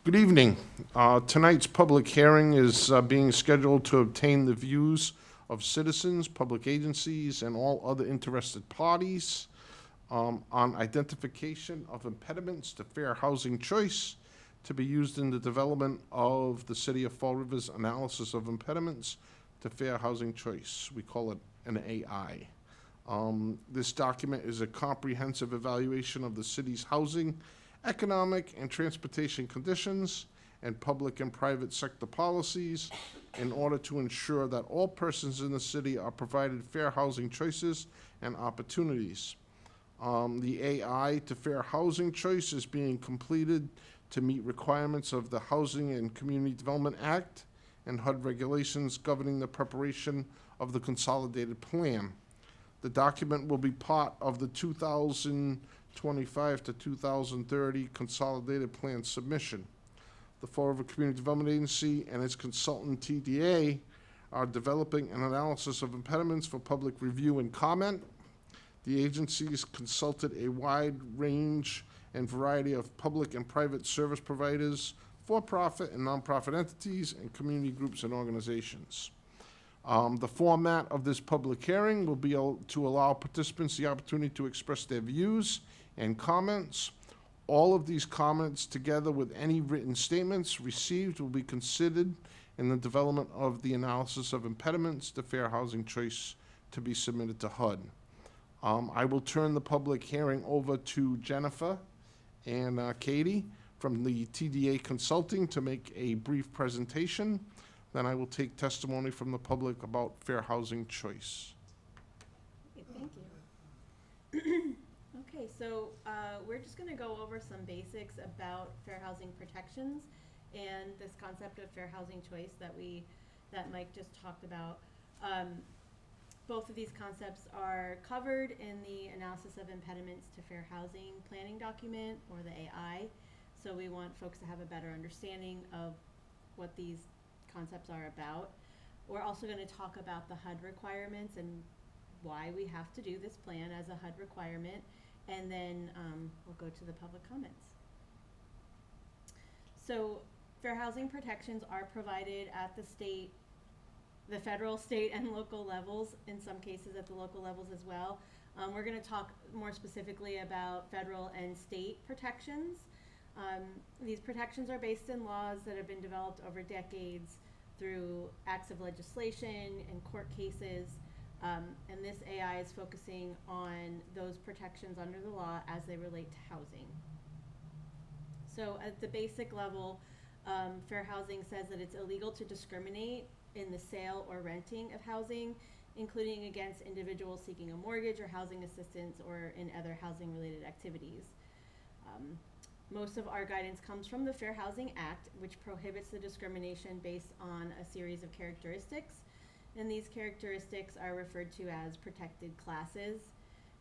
Good evening. Tonight's public hearing is being scheduled to obtain the views of citizens, public agencies, and all other interested parties on identification of impediments to fair housing choice to be used in the development of the City of Fall River's analysis of impediments to fair housing choice. We call it an AI. This document is a comprehensive evaluation of the city's housing, economic and transportation conditions, and public and private sector policies in order to ensure that all persons in the city are provided fair housing choices and opportunities. The AI to fair housing choice is being completed to meet requirements of the Housing and Community Development Act and HUD regulations governing the preparation of the consolidated plan. The document will be part of the 2025 to 2030 consolidated plan submission. The Fall River Community Development Agency and its consultant TDA are developing an analysis of impediments for public review and comment. The agencies consulted a wide range and variety of public and private service providers, for-profit and nonprofit entities, and community groups and organizations. The format of this public hearing will be to allow participants the opportunity to express their views and comments. All of these comments, together with any written statements received, will be considered in the development of the analysis of impediments to fair housing choice to be submitted to HUD. I will turn the public hearing over to Jennifer and Katie from the TDA Consulting to make a brief presentation. Then I will take testimony from the public about fair housing choice. Okay, thank you. Okay, so we're just going to go over some basics about fair housing protections and this concept of fair housing choice that Mike just talked about. Both of these concepts are covered in the analysis of impediments to fair housing planning document, or the AI. So we want folks to have a better understanding of what these concepts are about. We're also going to talk about the HUD requirements and why we have to do this plan as a HUD requirement, and then we'll go to the public comments. So fair housing protections are provided at the federal, state, and local levels, in some cases at the local levels as well. We're going to talk more specifically about federal and state protections. These protections are based in laws that have been developed over decades through acts of legislation and court cases, and this AI is focusing on those protections under the law as they relate to housing. So at the basic level, fair housing says that it's illegal to discriminate in the sale or renting of housing, including against individuals seeking a mortgage or housing assistance or in other housing related activities. Most of our guidance comes from the Fair Housing Act, which prohibits the discrimination based on a series of characteristics. And these characteristics are referred to as protected classes.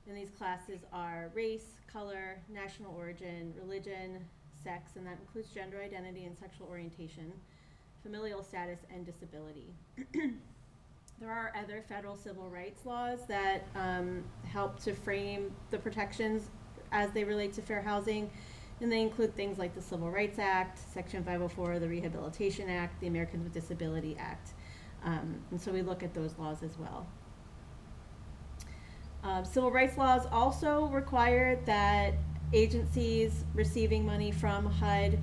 And these classes are race, color, national origin, religion, sex, and that includes gender identity and sexual orientation, familial status, and disability. There are other federal civil rights laws that help to frame the protections as they relate to fair housing. And they include things like the Civil Rights Act, Section 504, the Rehabilitation Act, the Americans with Disability Act. And so we look at those laws as well. Civil rights laws also require that agencies receiving money from HUD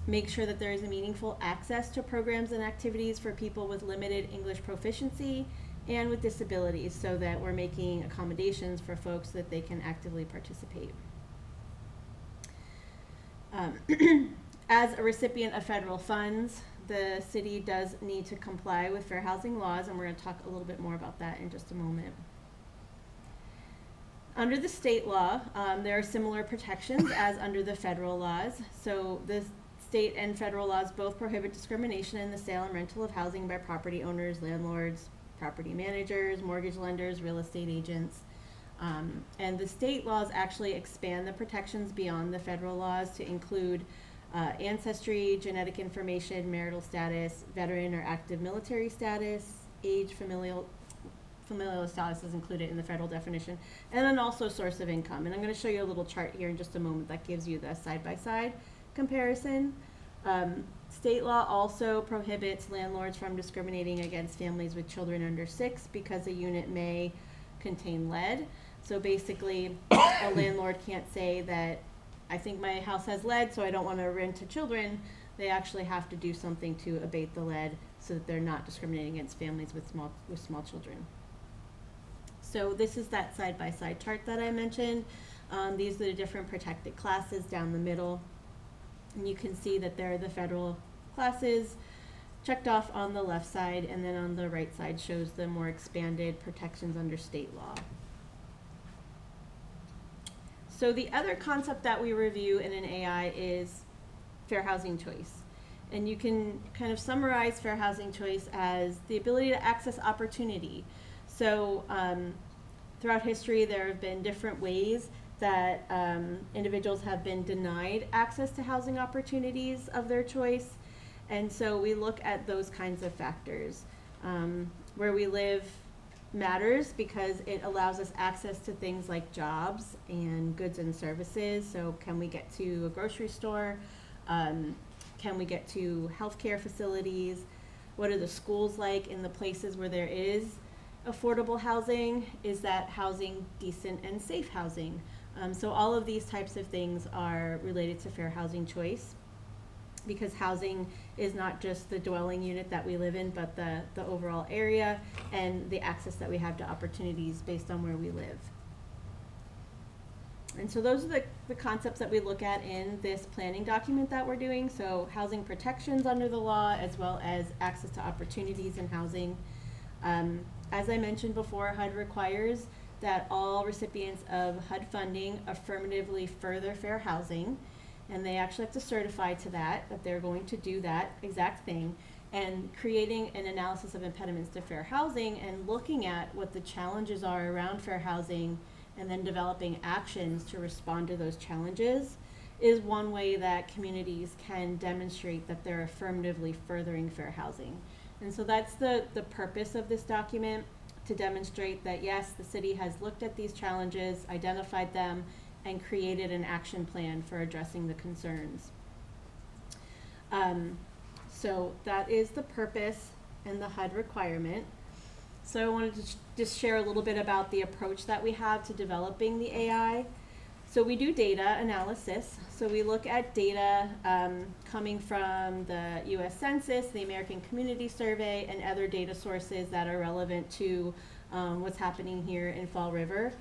make sure that there is a meaningful access to programs and activities for people with limited English proficiency and with disabilities, so that we're making accommodations for folks so that they can actively participate. As a recipient of federal funds, the city does need to comply with fair housing laws, and we're going to talk a little bit more about that in just a moment. Under the state law, there are similar protections as under the federal laws. So the state and federal laws both prohibit discrimination in the sale and rental of housing by property owners, landlords, property managers, mortgage lenders, real estate agents. And the state laws actually expand the protections beyond the federal laws to include ancestry, genetic information, marital status, veteran or active military status, age, familial status is included in the federal definition, and then also source of income. And I'm going to show you a little chart here in just a moment that gives you the side-by-side comparison. State law also prohibits landlords from discriminating against families with children under 6 because a unit may contain lead. So basically, a landlord can't say that, I think my house has lead, so I don't want to rent to children. They actually have to do something to abate the lead so that they're not discriminating against families with small children. So this is that side-by-side chart that I mentioned. These are the different protected classes down the middle. And you can see that there are the federal classes checked off on the left side, and then on the right side shows the more expanded protections under state law. So the other concept that we review in an AI is fair housing choice. And you can kind of summarize fair housing choice as the ability to access opportunity. So throughout history, there have been different ways that individuals have been denied access to housing opportunities of their choice. And so we look at those kinds of factors. Where we live matters because it allows us access to things like jobs and goods and services. So can we get to a grocery store? Can we get to healthcare facilities? What are the schools like in the places where there is affordable housing? Is that housing decent and safe housing? So all of these types of things are related to fair housing choice, because housing is not just the dwelling unit that we live in, but the overall area and the access that we have to opportunities based on where we live. And so those are the concepts that we look at in this planning document that we're doing. So housing protections under the law, as well as access to opportunities in housing. As I mentioned before, HUD requires that all recipients of HUD funding affirmatively further fair housing, and they actually have to certify to that they're going to do that exact thing, and creating an analysis of impediments to fair housing and looking at what the challenges are around fair housing and then developing actions to respond to those challenges is one way that communities can demonstrate that they're affirmatively furthering fair housing. And so that's the purpose of this document, to demonstrate that yes, the city has looked at these challenges, identified them, and created an action plan for addressing the concerns. So that is the purpose and the HUD requirement. So I wanted to just share a little bit about the approach that we have to developing the AI. So we do data analysis. So we look at data coming from the US Census, the American Community Survey, and other data sources that are relevant to what's happening here in Fall River.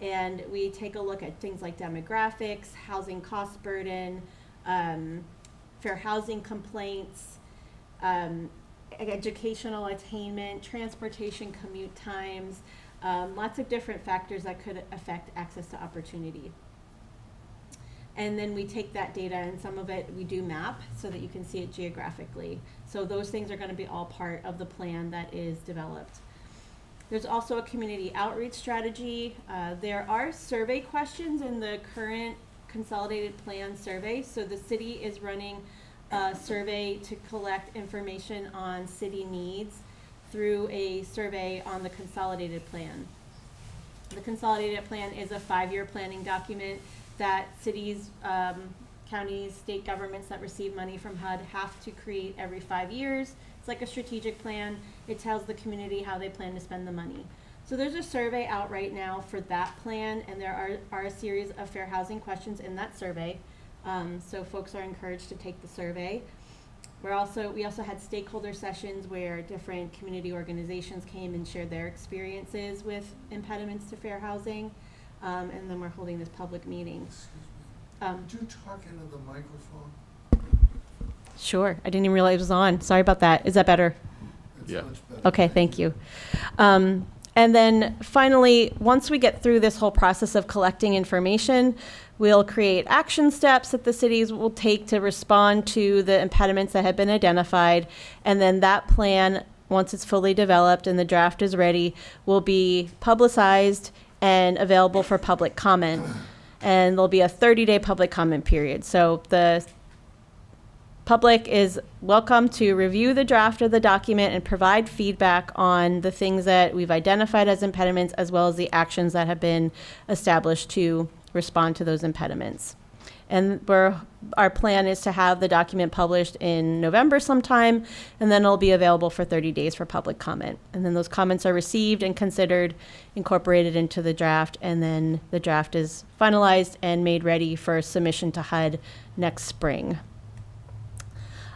And we take a look at things like demographics, housing cost burden, fair housing complaints, educational attainment, transportation commute times, lots of different factors that could affect access to opportunity. And then we take that data, and some of it we do map so that you can see it geographically. So those things are going to be all part of the plan that is developed. There's also a community outreach strategy. There are survey questions in the current consolidated plan survey. So the city is running a survey to collect information on city needs through a survey on the consolidated plan. The consolidated plan is a 5-year planning document that cities, counties, state governments that receive money from HUD have to create every 5 years. It's like a strategic plan. It tells the community how they plan to spend the money. So there's a survey out right now for that plan, and there are a series of fair housing questions in that survey. So folks are encouraged to take the survey. We also had stakeholder sessions where different community organizations came and shared their experiences with impediments to fair housing. And then we're holding this public meeting. Could you talk into the microphone? Sure, I didn't even realize it was on. Sorry about that. Is that better? It's Yeah. much better. Okay, thank you. And then finally, once we get through this whole process of collecting information, we'll create action steps that the cities will take to respond to the impediments that have been identified. And then that plan, once it's fully developed and the draft is ready, will be publicized and available for public comment. And there'll be a 30-day public comment period. So the public is welcome to review the draft of the document and provide feedback on the things that we've identified as impediments, as well as the actions that have been established to respond to those impediments. And our plan is to have the document published in November sometime, and then it'll be available for 30 days for public comment. And then those comments are received and considered, incorporated into the draft, and then the draft is finalized and made ready for submission to HUD next spring.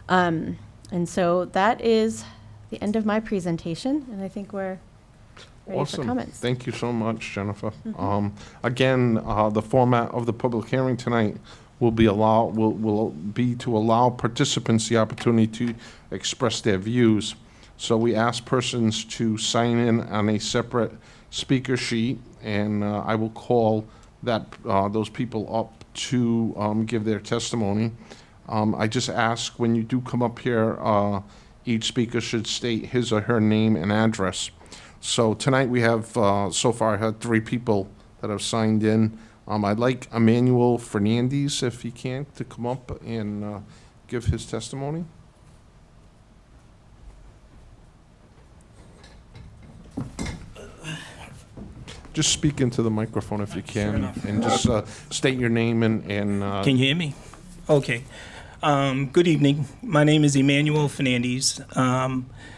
And so that is the end of my presentation, and I think we're ready for Awesome. comments. Thank you so much, Jennifer. Again, the format of the public hearing tonight will be to allow participants the opportunity to express their views. So we ask persons to sign in on a separate speaker sheet, and I will call those people up to give their testimony. I just ask, when you do come up here, each speaker should state his or her name and address. So tonight we have, so far, I had 3 people that have signed in. I'd like Emmanuel Fernandez, if he can, to come up and give his testimony. Just speak into the microphone if you can, enough. and just state your name and Can you hear me? Okay. Good evening. My name is Emmanuel Fernandez.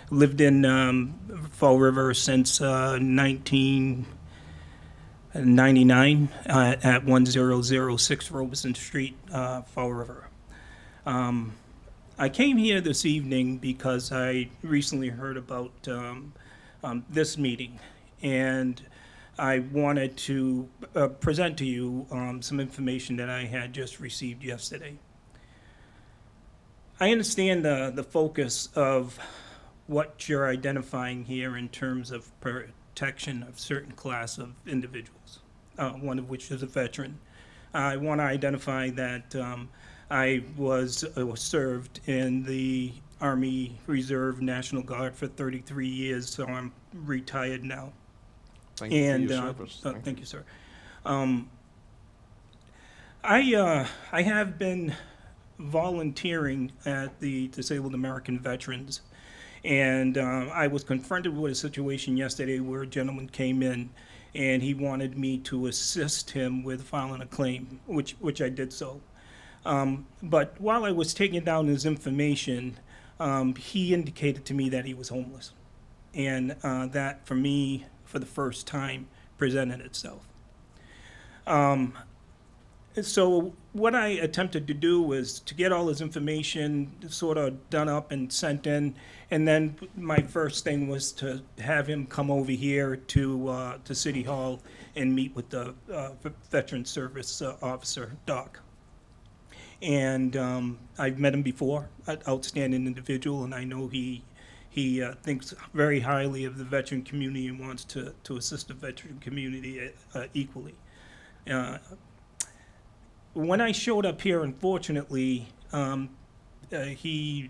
Lived in Fall River since 1999 at 1006 Robeson Street, Fall River. I came here this evening because I recently heard about this meeting, and I wanted to present to you some information that I had just received yesterday. I understand the focus of what you're identifying here in terms of protection of certain class of individuals, one of which is a veteran. I want to identify that I was served in the Army Reserve National Guard for 33 years, so I'm retired now. thank you for your service. Thank you, sir. I have been volunteering at the Disabled American Veterans, and I was confronted with a situation yesterday where a gentleman came in and he wanted me to assist him with filing a claim, which I did so. But while I was taking down his information, he indicated to me that he was homeless, and that for me, for the first time, presented itself. So what I attempted to do was to get all his information sort of done up and sent in, and then my first thing was to have him come over here to City Hall and meet with the Veteran Service Officer, Doc. And I've met him before, an outstanding individual, and I know he thinks very highly of the veteran community and wants to assist the veteran community equally. When I showed up here, unfortunately, he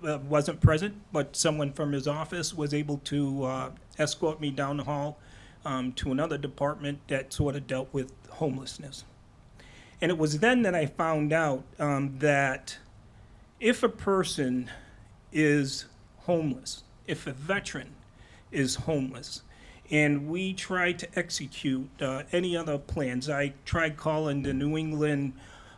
wasn't present, but someone from his office was able to escort me down the hall to another department that sort of dealt with homelessness. And it was then that I found out that if a person is homeless, if a veteran is homeless, and we tried to execute any other plans. I tried calling the New England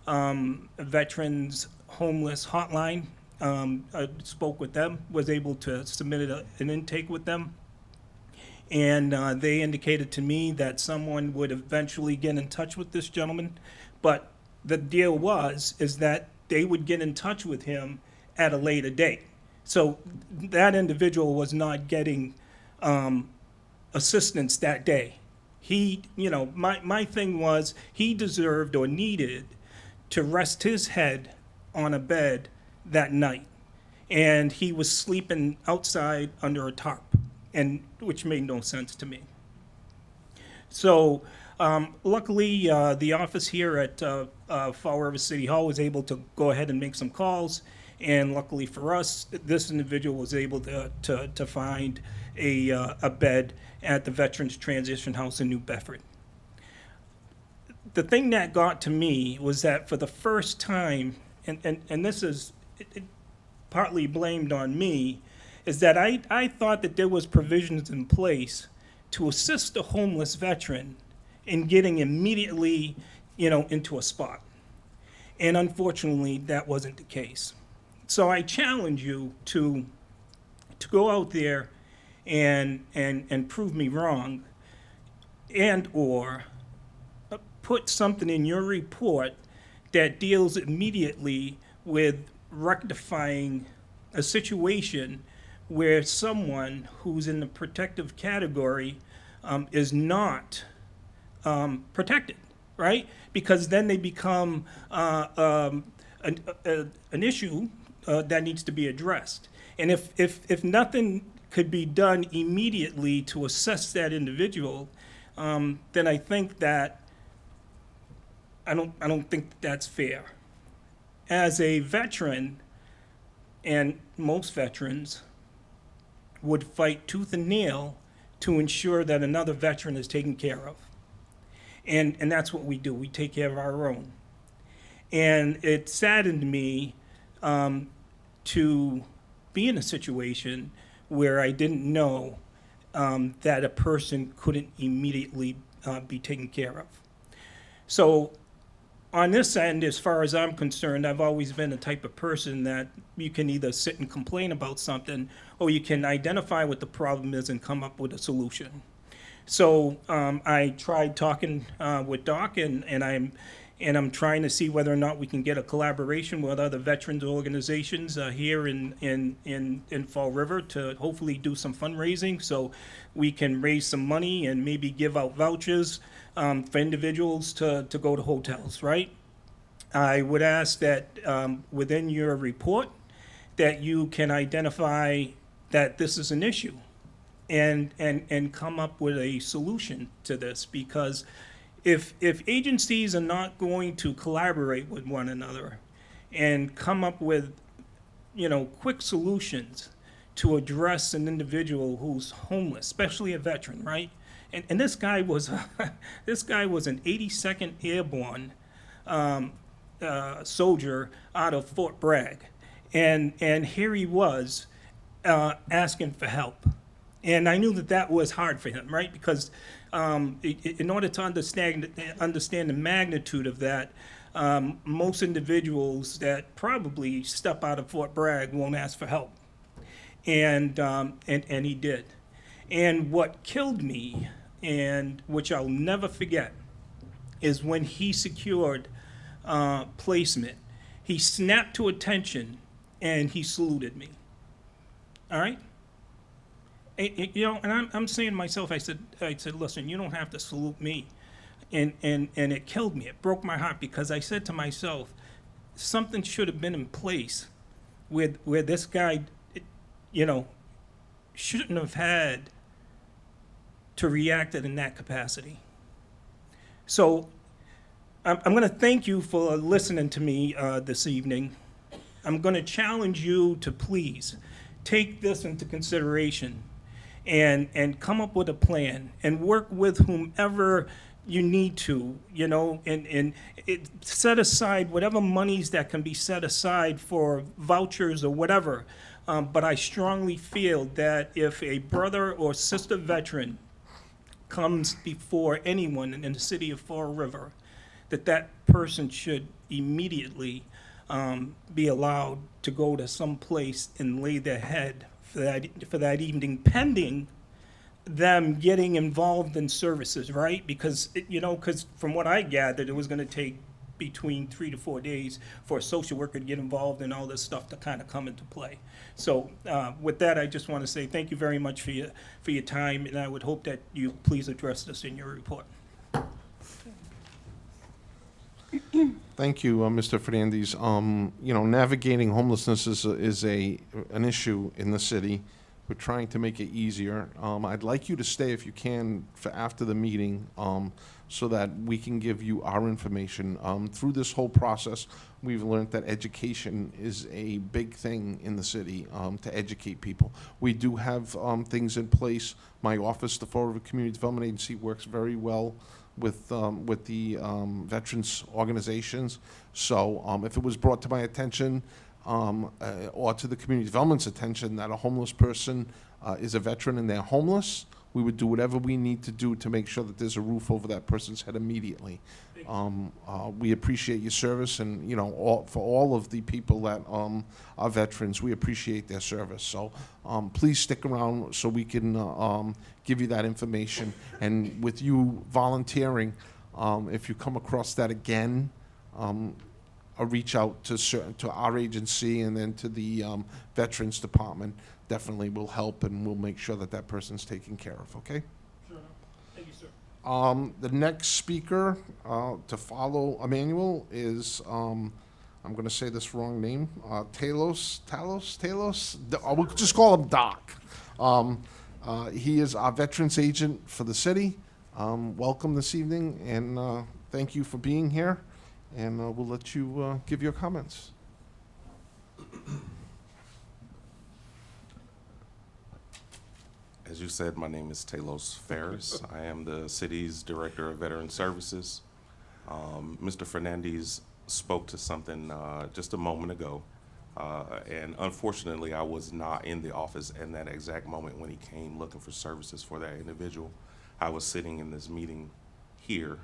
Veterans Homeless Hotline. I spoke with them, was able to submit an intake with them. And they indicated to me that someone would eventually get in touch with this gentleman. But the deal is that they would get in touch with him at a later date. So that individual was not getting assistance that day. He, my thing was he deserved or needed to rest his head on a bed that night. And he was sleeping outside under a tarp, and which made no sense to me. So luckily, the office here at Fall River City Hall was able to go ahead and make some calls. And luckily for us, this individual was able to find a bed at the Veterans Transition House in New Bedford. The thing that got to me was that for the first time, and this is partly blamed on me, is that I thought that there was provisions in place to assist a homeless veteran in getting immediately, into a spot. And unfortunately, that wasn't the case. So I challenge you to go out there and prove me wrong, and or put something in your report that deals immediately with rectifying a situation where someone who's in the protective category is not protected, right? Because then they become an issue that needs to be addressed. And if nothing could be done immediately to assess that individual, then I think that I don't think that's fair. As a veteran, and most veterans would fight tooth and nail to ensure that another veteran is taken care of. And that's what we do. We take care of our own. And it saddened me to be in a situation where I didn't know that a person couldn't immediately be taken care of. So on this end, as far as I'm concerned, I've always been the type of person that you can either sit and complain about something, or you can identify what the problem is and come up with a solution. So I tried talking with Doc, and I'm trying to see whether or not we can get a collaboration with other veterans organizations here in Fall River to hopefully do some fundraising, so we can raise some money and maybe give out vouchers for individuals to go to hotels, right? I would ask that within your report that you can identify that this is an issue and come up with a solution to this, because if agencies are not going to collaborate with one another and come up with, quick solutions to address an individual who's homeless, especially a veteran, right? And this guy was this guy was an 82nd Airborne soldier out of Fort Bragg, and here he was asking for help. And I knew that was hard for him, right? Because in order to understand the magnitude of that, most individuals that probably step out of Fort Bragg won't ask for help, and he did. And what killed me, and which I'll never forget, is when he secured placement. He snapped to attention and he saluted me. All right. And I'm saying to myself, I said, listen, you don't have to salute me. And it killed me. It broke my heart, because I said to myself, something should have been in place where this guy, shouldn't have had to react in that capacity. So I'm going to thank you for listening to me this evening. I'm going to challenge you to please take this into consideration and come up with a plan and work with whomever you need to, and set aside whatever monies that can be set aside for vouchers or whatever. But I strongly feel that if a brother or sister veteran comes before anyone in the city of Fall River, that person should immediately be allowed to go to some place and lay their head for that evening, pending them getting involved in services, right? Because because from what I gathered, it was going to take between 3 to 4 days for a social worker to get involved and all this stuff to kind of come into play. So with that, I just want to say thank you very much for your time, and I would hope that you please address this in your report. Thank you, Mr. Fernandez. Navigating homelessness is an issue in the city. We're trying to make it easier. I'd like you to stay, if you can, for after the meeting, so that we can give you our information. Through this whole process, we've learned that education is a big thing in the city, to educate people. We do have things in place. My office, the Fall River Community Development Agency, works very well with the veterans organizations. So if it was brought to my attention or to the community development's attention that a homeless person is a veteran and they're homeless, we would do whatever we need to do to make sure that there's a roof over that person's head immediately. We appreciate your service, and, you know, for all of the people that are veterans, we appreciate their service. So please stick around so we can give you that information. And with you volunteering, if you come across that again, reach out to our agency and then to the Veterans Department. Definitely will help, and we'll make sure that that person's taken care of, okay? Sure enough. Thank you, sir. The next speaker to follow Emmanuel is, I'm going to say this wrong name, Talos. We'll just call him Doc. He is our veterans agent for the city. Welcome this evening, and thank you for being here. And we'll let you give your comments. As you said, my name is Talos Ferris. I am the city's Director of Veteran Services. Mr. Fernandez spoke to something just a moment ago, and unfortunately, I was not in the office in that exact moment when he came looking for services for that individual. I was sitting in this meeting here,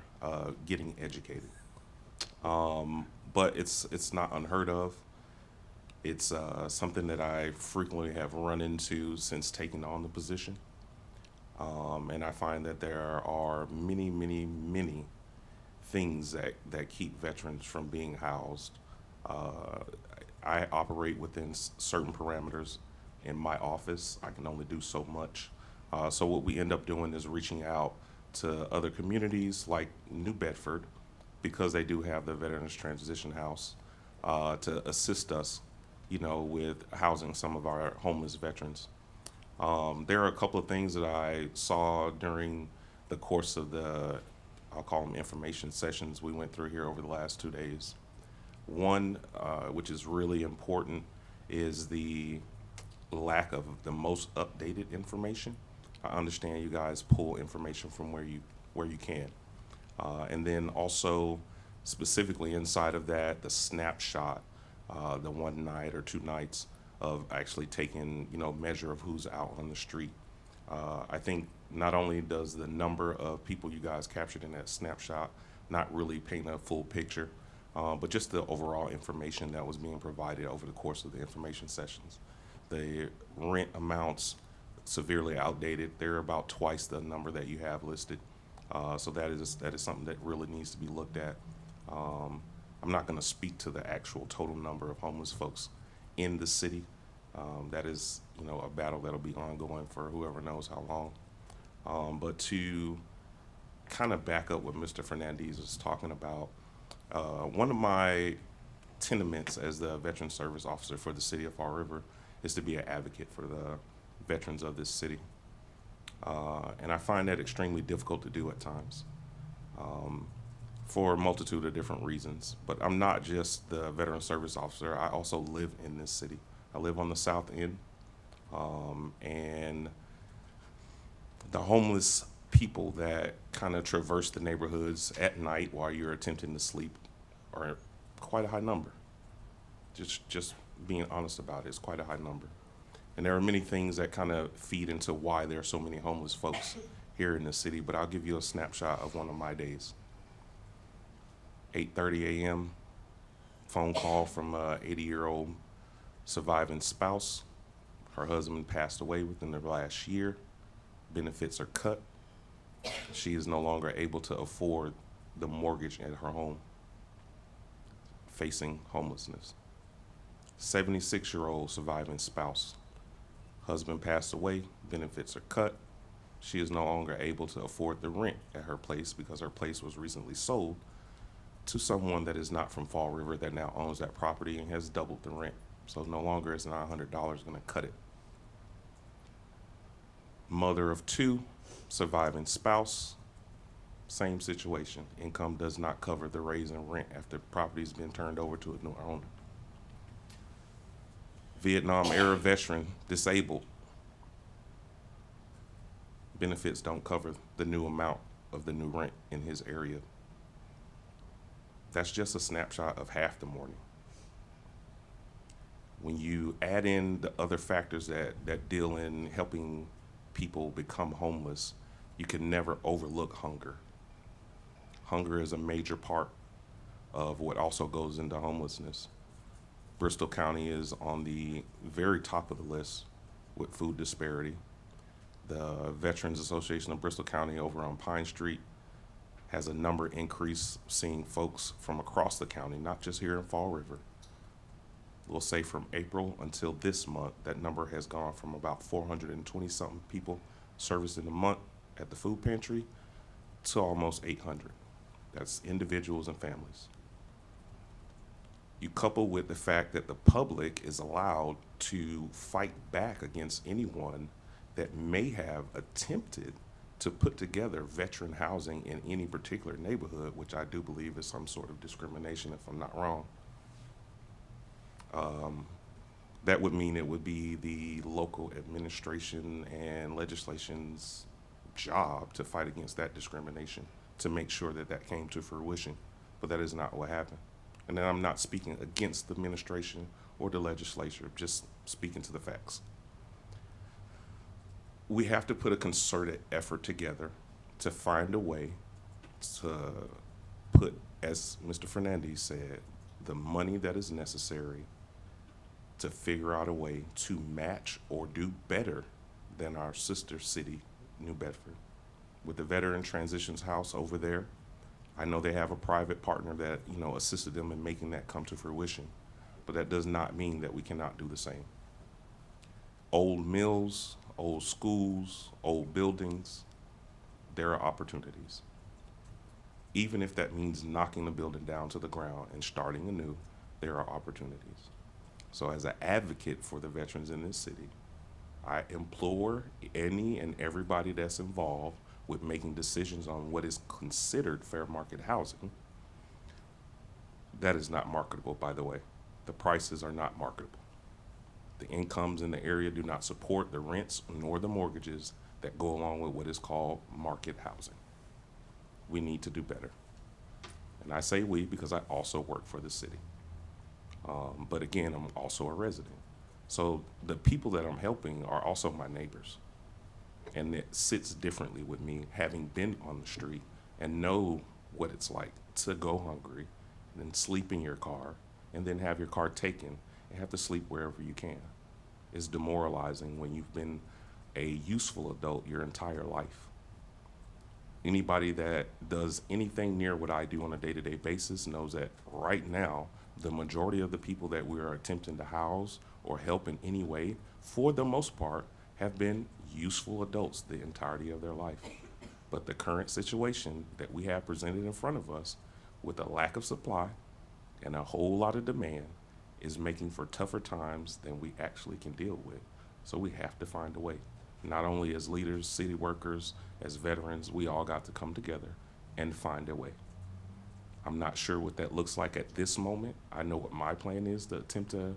getting educated. But it's not unheard of. It's something that I frequently have run into since taking on the position. And I find that there are many, many, many things that keep veterans from being housed. I operate within certain parameters in my office. I can only do so much. So what we end up doing is reaching out to other communities like New Bedford, because they do have the Veterans Transition House, to assist us, you know, with housing some of our homeless veterans. There are a couple of things that I saw during the course of the, I'll call them information sessions we went through here over the last 2 days. One, which is really important, is the lack of the most updated information. I understand you guys pull information from where you can. And then also, specifically inside of that, the snapshot, the one night or 2 nights of actually taking, you know, measure of who's out on the street. I think not only does the number of people you guys captured in that snapshot not really paint a full picture, but just the overall information that was being provided over the course of the information sessions. The rent amounts severely outdated. They're about twice the number that you have listed. So that is something that really needs to be looked at. I'm not going to speak to the actual total number of homeless folks in the city. That is, you know, a battle that'll be ongoing for whoever knows how long. But to kind of back up what Mr. Fernandez was talking about, one of my tenements as the Veteran Service Officer for the city of Fall River is to be an advocate for the veterans of this city. And I find that extremely difficult to do at times, for a multitude of different reasons. But I'm not just the Veteran Service Officer, I also live in this city. I live on the South End, and the homeless people that kind of traverse the neighborhoods at night while you're attempting to sleep are quite a high number. Just being honest about it, it's quite a high number. And there are many things that kind of feed into why there are so many homeless folks here in the city, but I'll give you a snapshot of one of my days. 8:30 a.m., phone call from a 80-year-old surviving spouse. Her husband passed away within the last year. Benefits are cut. She is no longer able to afford the mortgage at her home, facing homelessness. 76-year-old surviving spouse. Husband passed away, benefits are cut. She is no longer able to afford the rent at her place because her place was recently sold to someone that is not from Fall River that now owns that property and has doubled the rent. So no longer is $900 gonna cut it. Mother of 2, surviving spouse, same situation. Income does not cover the raise in rent after property's been turned over to a new owner. Vietnam era veteran, disabled. Benefits don't cover the new amount of the new rent in his area. That's just a snapshot of half the morning. When you add in the other factors that deal in helping people become homeless, you can never overlook hunger. Hunger is a major part of what also goes into homelessness. Bristol County is on the very top of the list with food disparity. The Veterans Association of Bristol County over on Pine Street has a number increase, seeing folks from across the county, not just here in Fall River. We'll say from April until this month, that number has gone from about 420-something people serviced in a month at the food pantry to almost 800. That's individuals and families. You couple with the fact that the public is allowed to fight back against anyone that may have attempted to put together veteran housing in any particular neighborhood, which I do believe is some sort of discrimination, if I'm not wrong. That would mean it would be the local administration and legislation's job to fight against that discrimination, to make sure that that came to fruition. But that is not what happened. And then I'm not speaking against the administration or the legislature, just speaking to the facts. We have to put a concerted effort together to find a way to put, as Mr. Fernandez said, the money that is necessary to figure out a way to match or do better than our sister city, New Bedford. With the Veteran Transitions House over there, I know they have a private partner that, assisted them in making that come to fruition, but that does not mean that we cannot do the same. Old mills, old schools, old buildings, there are opportunities. Even if that means knocking the building down to the ground and starting anew, there are opportunities. So as an advocate for the veterans in this city, I implore any and everybody that's involved with making decisions on what is considered fair market housing. That is not marketable, by the way. The prices are not marketable. The incomes in the area do not support the rents nor the mortgages that go along with what is called market housing. We need to do better. And I say we because I also work for the city. But again, I'm also a resident. So the people that I'm helping are also my neighbors. And it sits differently with me, having been on the street and know what it's like to go hungry, and then sleep in your car, and then have your car taken and have to sleep wherever you can. It's demoralizing when you've been a useful adult your entire life. Anybody that does anything near what I do on a day-to-day basis knows that right now, the majority of the people that we are attempting to house or help in any way, for the most part, have been useful adults the entirety of their life. But the current situation that we have presented in front of us, with a lack of supply and a whole lot of demand, is making for tougher times than we actually can deal with. So we have to find a way. Not only as leaders, city workers, as veterans, we all got to come together and find a way. I'm not sure what that looks like at this moment. I know what my plan is to attempt to,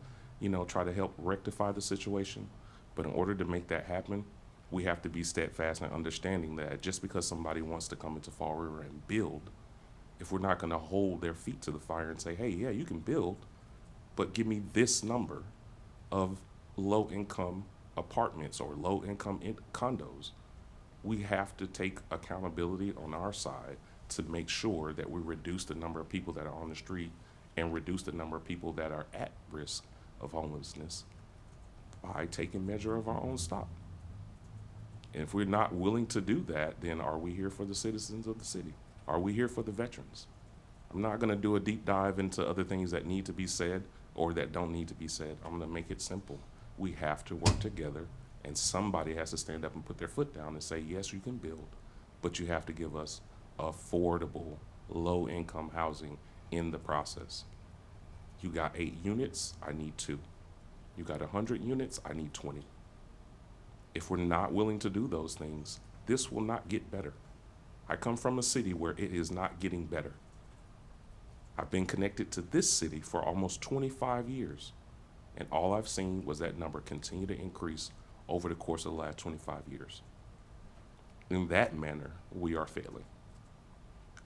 try to help rectify the situation. But in order to make that happen, we have to be steadfast in understanding that just because somebody wants to come into Fall River and build, if we're not gonna hold their feet to the fire and say, hey, yeah, you can build, but give me this number of low-income apartments or low-income condos, we have to take accountability on our side to make sure that we reduce the number of people that are on the street and reduce the number of people that are at risk of homelessness by taking measure of our own stock. And if we're not willing to do that, then are we here for the citizens of the city? Are we here for the veterans? I'm not gonna do a deep dive into other things that need to be said or that don't need to be said. I'm gonna make it simple. We have to work together, and somebody has to stand up and put their foot down and say, yes, you can build, but you have to give us affordable, low-income housing in the process. You got 8 units, I need 2. You got 100 units, I need 20. If we're not willing to do those things, this will not get better. I come from a city where it is not getting better. I've been connected to this city for almost 25 years, and all I've seen was that number continue to increase over the course of the last 25 years. In that manner, we are failing.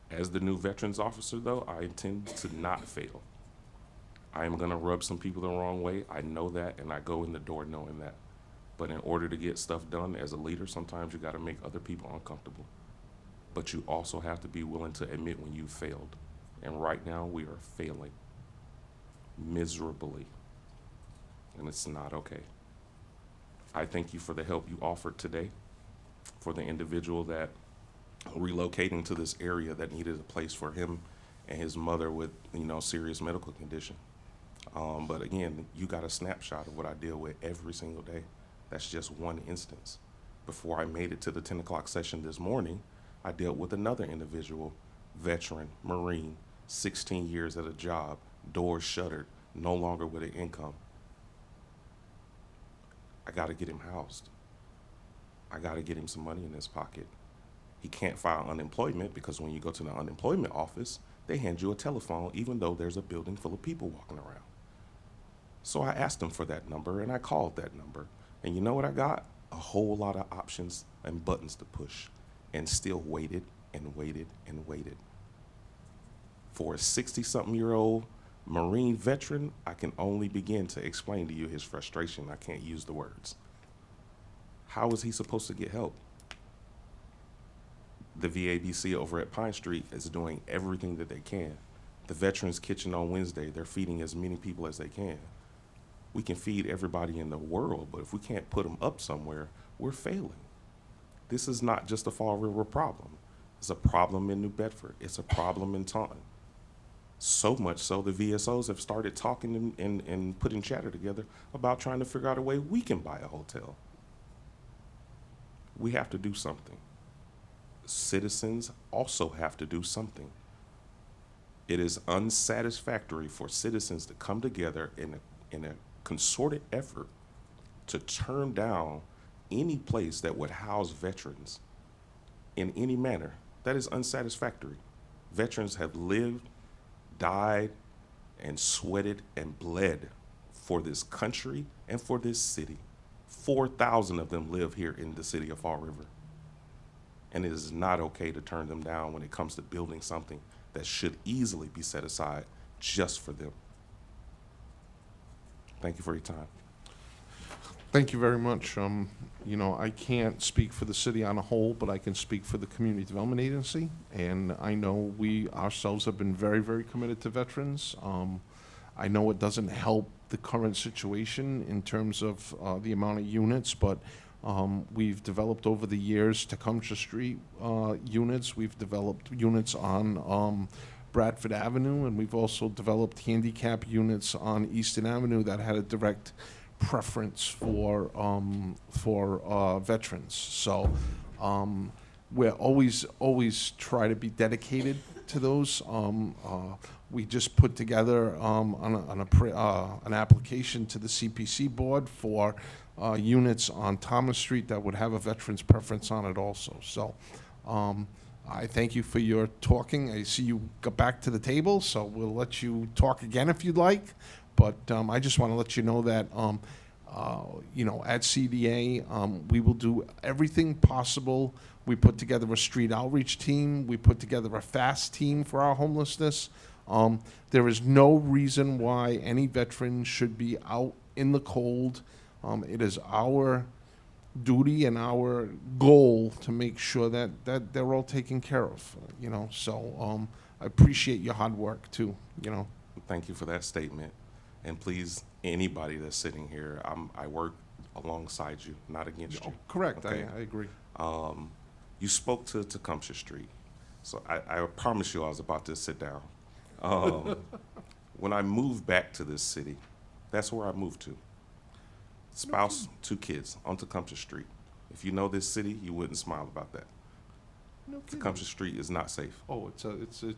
As the new veterans officer, though, I intend to not fail. I am gonna rub some people the wrong way. I know that, and I go in the door knowing that. But in order to get stuff done as a leader, sometimes you got to make other people uncomfortable. But you also have to be willing to admit when you failed. And right now, we are failing miserably. And it's not okay. I thank you for the help you offered today, for the individual that relocating to this area that needed a place for him and his mother with, serious medical condition. But again, you got a snapshot of what I deal with every single day. That's just one instance. Before I made it to the 10 o'clock session this morning, I dealt with another individual, veteran, Marine, 16 years at a job, doors shuttered, no longer with an income. I got to get him housed. I got to get him some money in his pocket. He can't file unemployment because when you go to the unemployment office, they hand you a telephone even though there's a building full of people walking around. So I asked him for that number and I called that number. And you know what I got? A whole lot of options and buttons to push, and still waited and waited and waited. For a 60-something-year-old Marine veteran, I can only begin to explain to you his frustration. I can't use the words. How is he supposed to get help? The VABC over at Pine Street is doing everything that they can. The Veterans Kitchen on Wednesday, they're feeding as many people as they can. We can feed everybody in the world, but if we can't put them up somewhere, we're failing. This is not just a Fall River problem. It's a problem in New Bedford. It's a problem in Taunton. So much so the VSOs have started talking and putting chatter together about trying to figure out a way we can buy a hotel. We have to do something. Citizens also have to do something. It is unsatisfactory for citizens to come together in a concerted effort to turn down any place that would house veterans in any manner. That is unsatisfactory. Veterans have lived, died, and sweated and bled for this country and for this city. 4,000 of them live here in the city of Fall River. And it is not okay to turn them down when it comes to building something that should easily be set aside just for them. Thank you for your time. Thank you very much. I can't speak for the city on a whole, but I can speak for the Community Development Agency. And I know we ourselves have been very, very committed to veterans. I know it doesn't help the current situation in terms of the amount of units, but we've developed over the years Tecumseh Street units. We've developed units on Bradford Avenue, and we've also developed handicap units on Easton Avenue that had a direct preference for veterans. So we're always try to be dedicated to those. We just put together an application to the CPC board for units on Thomas Street that would have a veteran's preference on it also. So I thank you for your talking. I see you got back to the table, so we'll let you talk again if you'd like. But I just want to let you know that, at CDA, we will do everything possible. We put together a street outreach team. We put together a fast team for our homelessness. There is no reason why any veteran should be out in the cold. It is our duty and our goal to make sure that they're all taken care of, So I appreciate your hard work too, Thank you for that statement. And please, anybody that's sitting here, I work alongside you, not against you. Correct, Okay. I agree. You spoke to Tecumseh Street, so I promise you I was about to sit down. When I moved back to this city, that's where I moved to. Spouse, 2 kids on Tecumseh Street. If you know this city, you wouldn't smile about that. No kidding. Tecumseh Street is not safe. Oh, it's.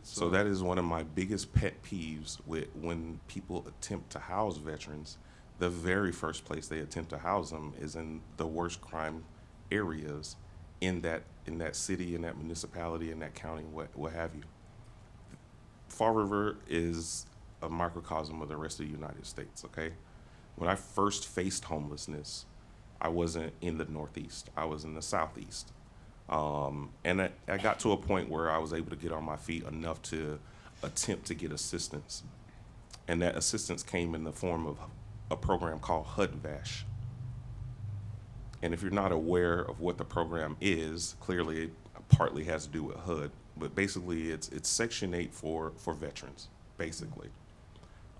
So that is one of my biggest pet peeves with when people attempt to house veterans. The very first place they attempt to house them is in the worst crime areas in that city, in that municipality, in that county, what have you. Fall River is a microcosm of the rest of the United States, okay? When I first faced homelessness, I wasn't in the Northeast. I was in the Southeast. And I got to a point where I was able to get on my feet enough to attempt to get assistance. And that assistance came in the form of a program called HUD-VASH. And if you're not aware of what the program is, clearly it partly has to do with HUD, but basically it's Section 8 for veterans, basically.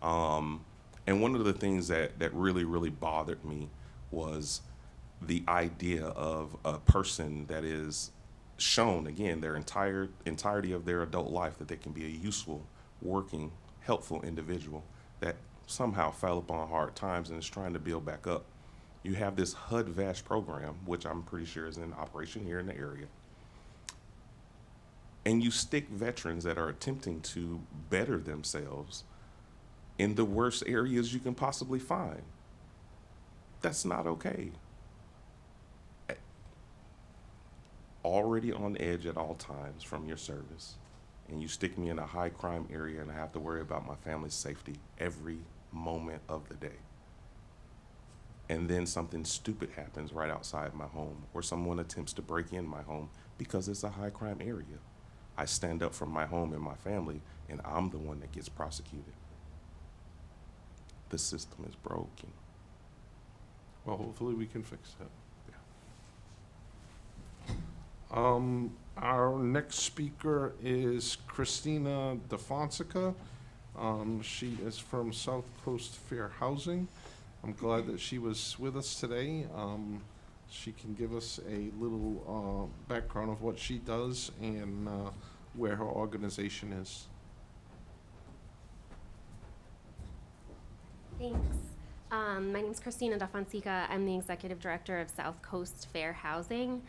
And one of the things that really, really bothered me was the idea of a person that is shown, again, their entirety of their adult life, that they can be a useful, working, helpful individual that somehow fell upon hard times and is trying to build back up. You have this HUD-VASH program, which I'm pretty sure is in operation here in the area. And you stick veterans that are attempting to better themselves in the worst areas you can possibly find. That's not okay. Already on edge at all times from your service, and you stick me in a high crime area and I have to worry about my family's safety every moment of the day. And then something stupid happens right outside my home, or someone attempts to break in my home because it's a high crime area. I stand up for my home and my family, and I'm the one that gets prosecuted. The system is broken. Well, hopefully we can fix that. Yeah. Our next speaker is Christina DeFonseca. She is from South Coast Fair Housing. I'm glad that she was with us today. She can give us a little background of what she does and where her organization is. Thanks. My name is Christina DaFonseca. I'm the Executive Director of South Coast Fair Housing.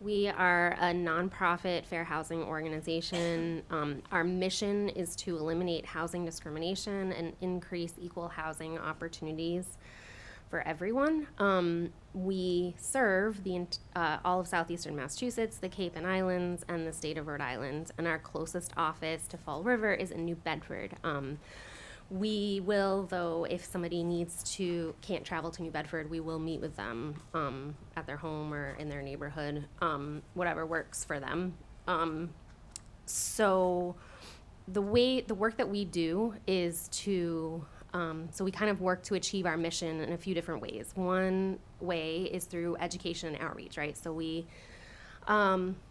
We are a nonprofit fair housing organization. Our mission is to eliminate housing discrimination and increase equal housing opportunities for everyone. We serve all of southeastern Massachusetts, the Cape and Islands, and the state of Rhode Island. And our closest office to Fall River is in New Bedford. We will, though, if somebody can't travel to New Bedford, we will meet with them at their home or in their neighborhood, whatever works for them. So the work that we do is so we kind of work to achieve our mission in a few different ways. One way is through education and outreach, right? So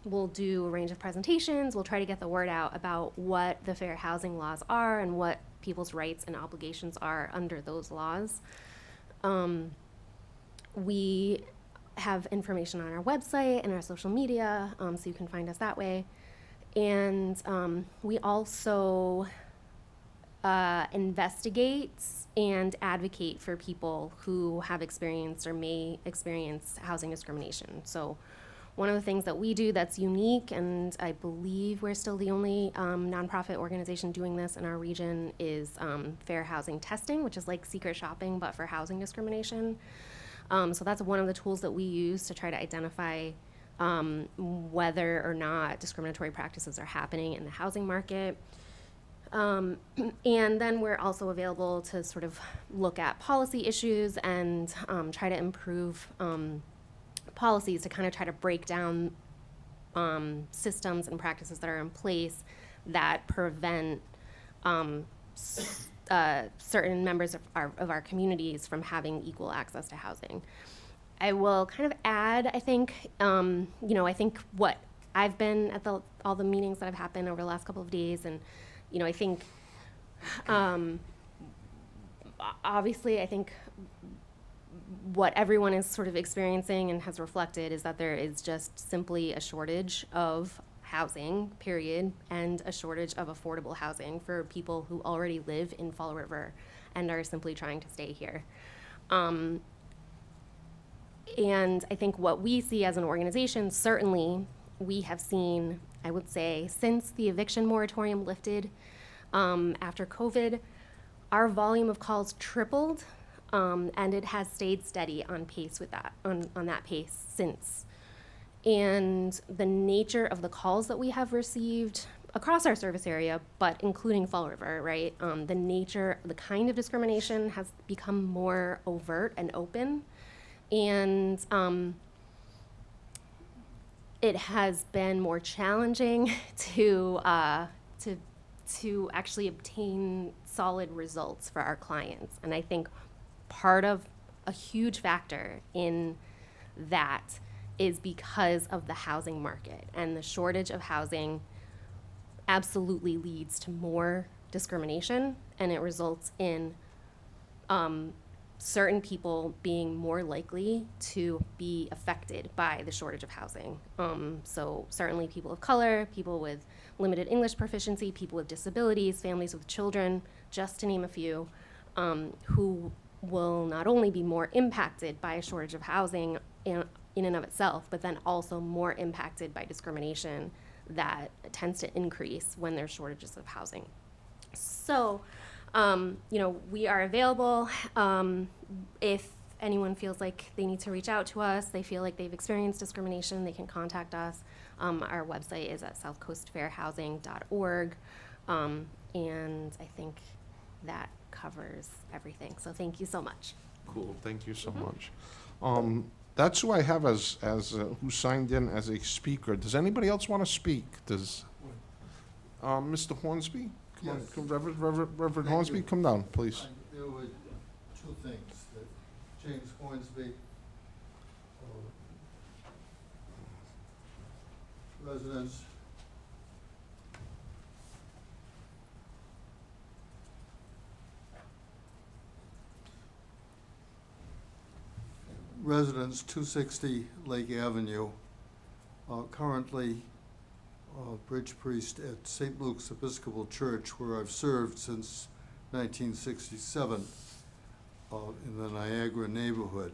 we'll do a range of presentations. We'll try to get the word out about what the fair housing laws are and what people's rights and obligations are under those laws. We have information on our website and our social media, so you can find us that way. And we also investigate and advocate for people who have experienced or may experience housing discrimination. So one of the things that we do that's unique, and I believe we're still the only nonprofit organization doing this in our region, is fair housing testing, which is like secret shopping, but for housing discrimination. So that's one of the tools that we use to try to identify whether or not discriminatory practices are happening in the housing market. And then we're also available to sort of look at policy issues and try to improve policies to kind of try to break down systems and practices that are in place that prevent certain members of our communities from having equal access to housing. I will kind of add, I think, I think what I've been at all the meetings that have happened over the last couple of days, and I think, obviously, I think what everyone is sort of experiencing and has reflected is that there is just simply a shortage of housing, period, and a shortage of affordable housing for people who already live in Fall River and are simply trying to stay here. And I think what we see as an organization, certainly we have seen, I would say, since the eviction moratorium lifted after COVID, our volume of calls tripled, and it has stayed steady on pace with that, on that pace since. And the nature of the calls that we have received across our service area, but including Fall River, right? The kind of discrimination has become more overt and open. And it has been more challenging to actually obtain solid results for our clients. And I think part of a huge factor in that is because of the housing market. And the shortage of housing absolutely leads to more discrimination, and it results in certain people being more likely to be affected by the shortage of housing. So certainly people of color, people with limited English proficiency, people with disabilities, families with children, just to name a few, who will not only be more impacted by a shortage of housing in and of itself, but then also more impacted by discrimination that tends to increase when there's shortages of housing. So, we are available. If anyone feels like they need to reach out to us, they feel like they've experienced discrimination, they can contact us. Our website is at southcoastfairhousing.org. And I think that covers everything. So thank you so much. Cool, thank you so much. That's who I have as who signed in as a speaker. Does anybody else want to speak? Does, Mr. Hornsby? Come on, Yes. come, Reverend Thank Hornsby, you. come down, please. There were two things that James Hornsby, residents, residents 260 Lake Avenue, currently bridge priest at St. Luke's Episcopal Church, where I've served since 1967 in the Niagara neighborhood.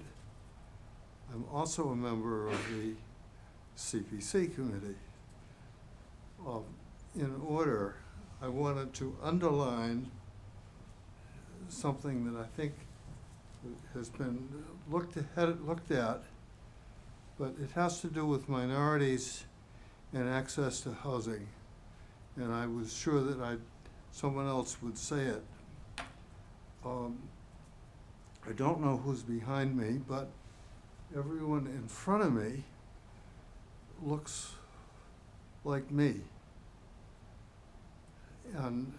I'm also a member of the CPC committee. In order, I wanted to underline something that I think has been looked at, but it has to do with minorities and access to housing. And I was sure that someone else would say it. I don't know who's behind me, but everyone in front of me looks like me. And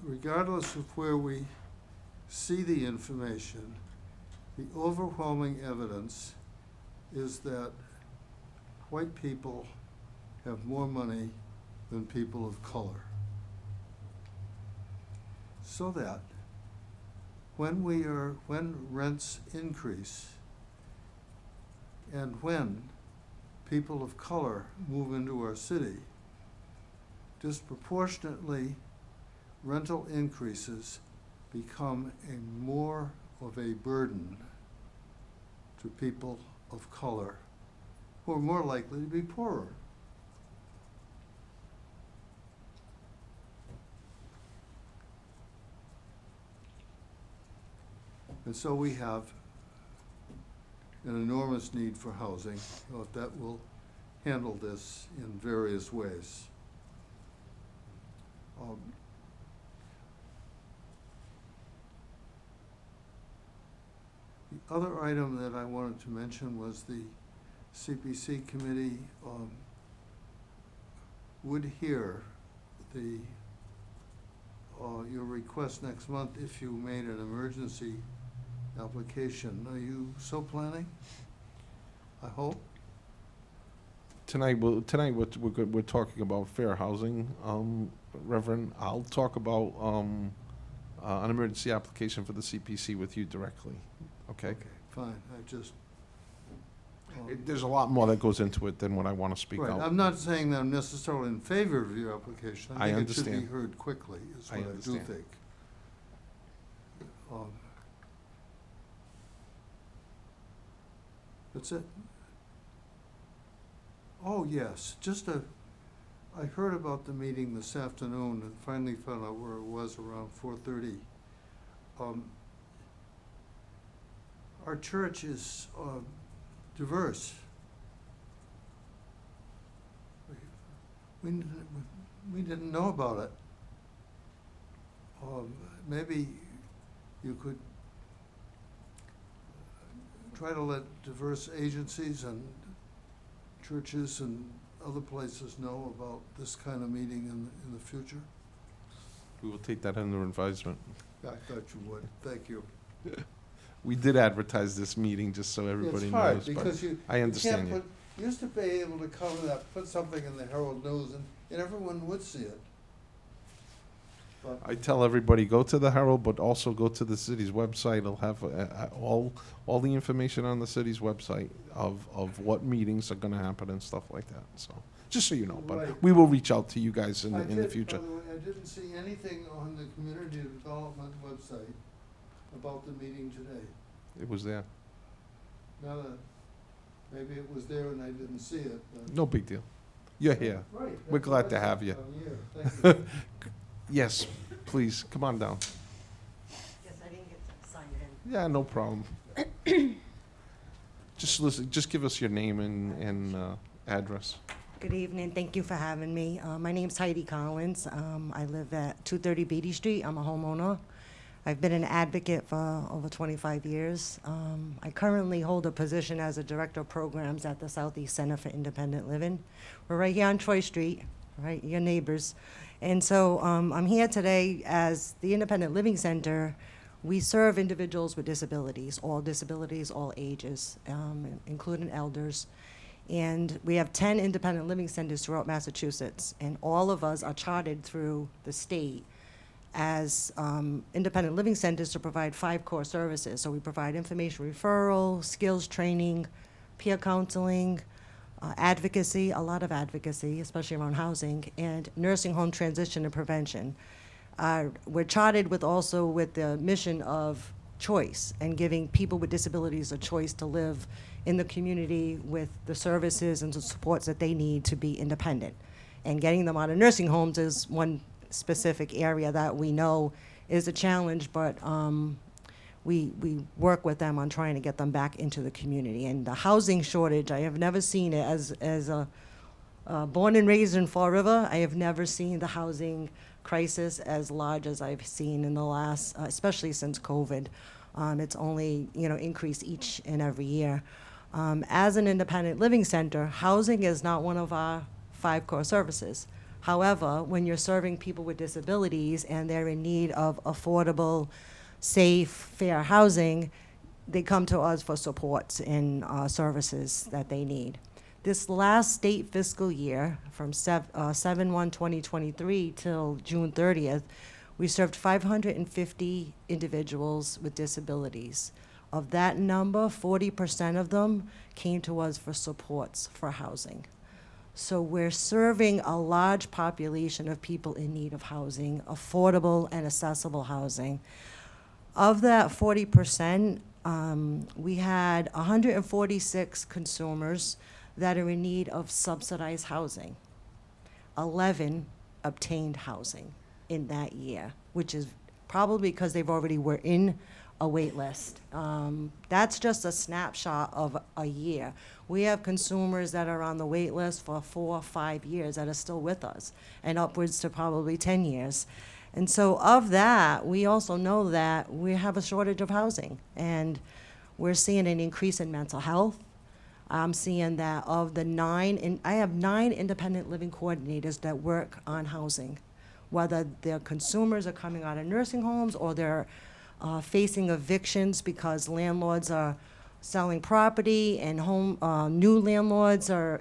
regardless of where we see the information, the overwhelming evidence is that white people have more money than people of color. So that when rents increase and when people of color move into our city, disproportionately rental increases become more of a burden to people of color who are more likely to be poorer. And so we have an enormous need for housing that will handle this in various ways. The other item that I wanted to mention was the CPC committee would hear your request next month if you made an emergency application. Are you so planning? I hope. Tonight we're talking about fair housing, Reverend. I'll talk about an emergency application for the CPC with you directly. Okay. Okay, fine. I just. There's a lot more that goes into it than what I want to speak Right, out. I'm not saying that I'm necessarily in favor of your application. I I think it should be understand. heard quickly, is I what I do understand. think. That's it. Oh, yes, I heard about the meeting this afternoon and finally found out where it was around 4:30. Our church is diverse. We didn't know about it. Maybe you could try to let diverse agencies and churches and other places know about this kind of meeting in the future. We will take that under advisement. I thought you would. Thank you. We did advertise this meeting, just so everybody It's hard, knows, but because you. I understand you. you. Can't put- Used to be able to cover that, put something in the Herald News, and everyone would see it. But I tell everybody, go to the Herald, but also go to the city's website. It'll have all the information on the city's website of what meetings are gonna happen and stuff like that, so, just so you know. But Right. we will reach out to you guys in I the did, future. by the way, I didn't see anything on the community development website about the meeting today. It was there. Now that, maybe it was there and I didn't see it, but. No big deal. You're here. Right. We're that's glad what to I have said. you. I'm here. Thank you. Yes, please, come on down. Yes, I didn't get signed in. Yeah, no problem. Just listen, just give us your name and address. Good evening, thank you for having me. My name's Heidi Collins. I live at 230 Beatty Street. I'm a homeowner. I've been an advocate for over 25 years. I currently hold a position as a director of programs at the Southeast Center for Independent Living. We're right here on Troy Street, right, your neighbors. And so I'm here today as the Independent Living Center. We serve individuals with disabilities, all ages, including elders. And we have 10 independent living centers throughout Massachusetts, and all of us are chartered through the state as independent living centers to provide 5 core services. So we provide information referral, skills training, peer counseling, advocacy, a lot of advocacy, especially around housing, and nursing home transition and prevention. We're chartered with also with the mission of choice and giving people with disabilities a choice to live in the community with the services and the supports that they need to be independent. And getting them out of nursing homes is one specific area that we know is a challenge, but we work with them on trying to get them back into the community. And the housing shortage, I have never seen it as a born and raised in Fall River. I have never seen the housing crisis as large as I've seen in the last, especially since COVID. It's only, increased each and every year. As an independent living center, housing is not one of our 5 core services. However, when you're serving people with disabilities and they're in need of affordable, safe, fair housing, they come to us for supports and services that they need. This last state fiscal year, from 7/1/2023 till June 30th, we served 550 individuals with disabilities. Of that number, 40% of them came to us for supports for housing. So we're serving a large population of people in need of housing, affordable and accessible housing. Of that 40%, we had 146 consumers that are in need of subsidized housing. 11 obtained housing in that year, which is probably because they've already were in a wait list. That's just a snapshot of a year. We have consumers that are on the wait list for 4 or 5 years that are still with us, and upwards to probably 10 years. And so of that, we also know that we have a shortage of housing, and we're seeing an increase in mental health. I'm seeing that of the 9, and I have 9 independent living coordinators that work on housing, whether their consumers are coming out of nursing homes or they're facing evictions because landlords are selling property and new landlords are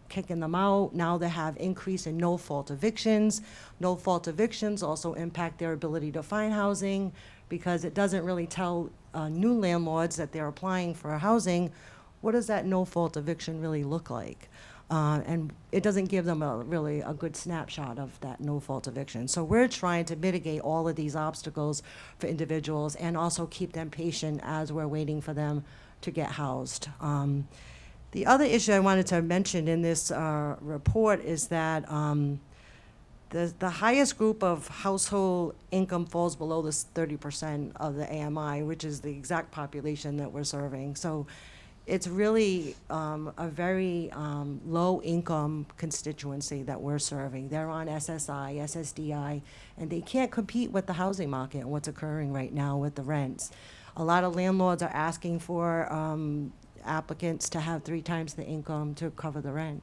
kicking them out. Now they have increase in no-fault evictions. No-fault evictions also impact their ability to find housing because it doesn't really tell new landlords that they're applying for housing, what does that no-fault eviction really look like? And it doesn't give them really a good snapshot of that no-fault eviction. So we're trying to mitigate all of these obstacles for individuals and also keep them patient as we're waiting for them to get housed. The other issue I wanted to mention in this report is that the highest group of household income falls below this 30% of the AMI, which is the exact population that we're serving. So it's really a very low-income constituency that we're serving. They're on SSI, SSDI, and they can't compete with the housing market and what's occurring right now with the rents. A lot of landlords are asking for applicants to have 3 times the income to cover the rent.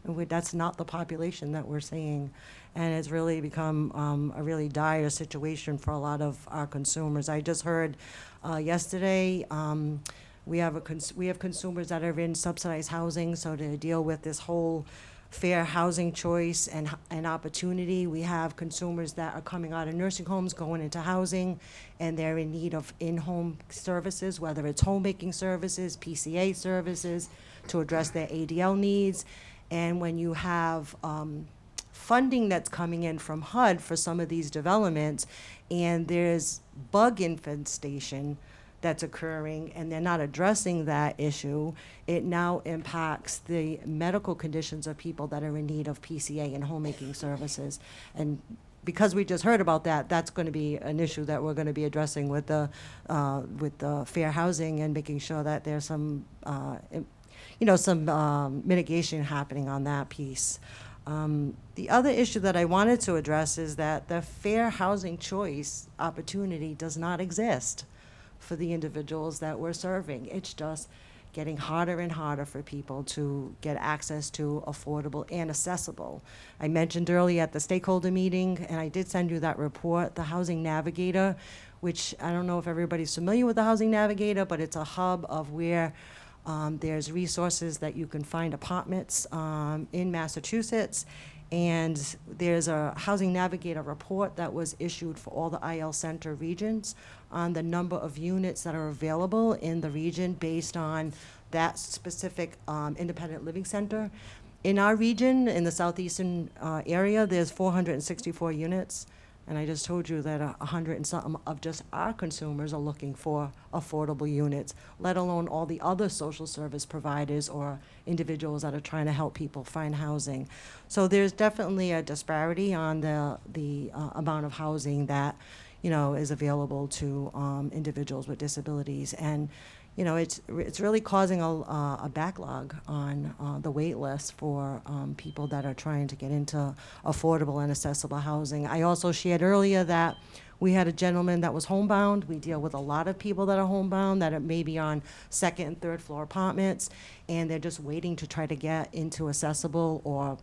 That's not the population that we're seeing. And it's really become a really dire situation for a lot of our consumers. I just heard yesterday, we have consumers that are in subsidized housing, so to deal with this whole fair housing choice and opportunity, we have consumers that are coming out of nursing homes, going into housing, and they're in need of in-home services, whether it's homemaking services, PCA services, to address their ADL needs. And when you have funding that's coming in from HUD for some of these developments, and there's bug infestation that's occurring, and they're not addressing that issue, it now impacts the medical conditions of people that are in need of PCA and homemaking services. And because we just heard about that, that's going to be an issue that we're going to be addressing with the fair housing, and making sure that there's some mitigation happening on that piece. The other issue that I wanted to address is that the fair housing choice opportunity does not exist for the individuals that we're serving. It's just getting harder and harder for people to get access to affordable and accessible. I mentioned earlier at the stakeholder meeting, and I did send you that report, the Housing Navigator, which I don't know if everybody's familiar with the Housing Navigator, but it's a hub of where there's resources that you can find apartments in Massachusetts. And there's a Housing Navigator report that was issued for all the IL Center regions on the number of units that are available in the region based on that specific independent living center. In our region, in the southeastern area, there's 464 units. And I just told you that 100 and something of just our consumers are looking for affordable units, let alone all the other social service providers or individuals that are trying to help people find housing. So there's definitely a disparity on the amount of housing that, is available to individuals with disabilities. And it's really causing a backlog on the wait list for people that are trying to get into affordable and accessible housing. I also shared earlier that we had a gentleman that was homebound. We deal with a lot of people that are homebound that are maybe on second and third floor apartments, and they're just waiting to try to get into accessible or